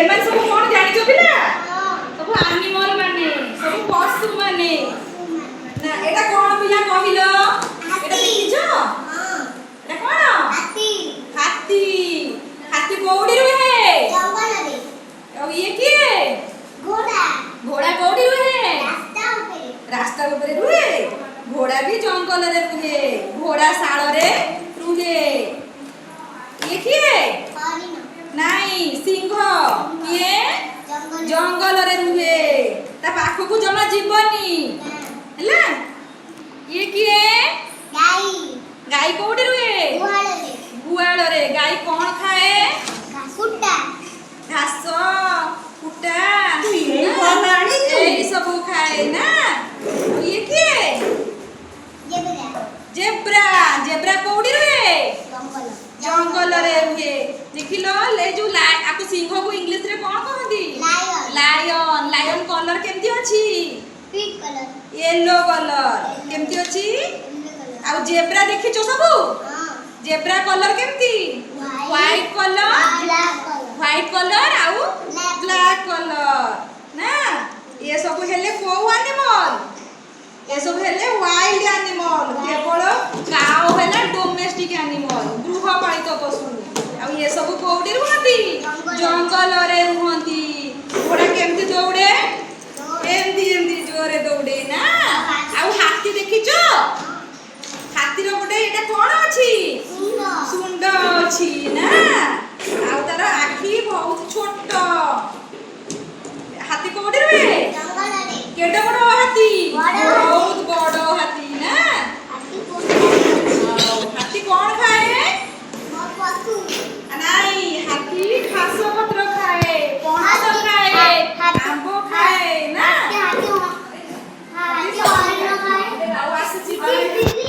एमन सब कोन जानि छ पिला सब एनिमल माने सब पशु माने ना एटा कोन पिला कहिलो एटा देखि छ हां एटा कोन हाथी हाथी हाथी कोउडी रुहे जंगल रे अब ये की घोड़ा घोड़ा कोउडी रुहे रास्ता ऊपर रुहे घोड़ा भी जंगल रे रुहे घोड़ा साल रे रुहे ये की नहीं सिंह किए जंगल रे रुहे ता पाखो को जमा जीवनी हैला ये किए गाय गाय कोउडी रुहे गुआल रे गाय कोन खाए कुट्टा घास कुट्टा ए सब खाए ना ये किए जेब्रा जेब्रा कोउडी रुहे जंगल रे रुहे देखिलो ले जो आको सिंह को इंग्लिश रे कोन कहंदी लायन लायन कलर केमती अछि पिंक कलर येलो कलर केमती अछि आ जेब्रा देखि छ सब जेब्रा कलर केमती व्हाइट कलर आउ ब्लैक कलर ना ये सब हेले को एनिमल ये सब हेले वाइल्ड एनिमल केवल काऊ हेला डोमेस्टिक एनिमल गृहपालित पशु आ ये सब कोउडी रहती जंगल रे रहती घोड़ा केमती दौड़े एमती एमती जोरे दौड़े ना आ हाथी देखि छ हाथी रो गोटे एटा कोन अछि सुंड अछि ना आ तार आखी बहुत छोट हाथी कोउडी रे जंगल रे केडा बड़ हाथी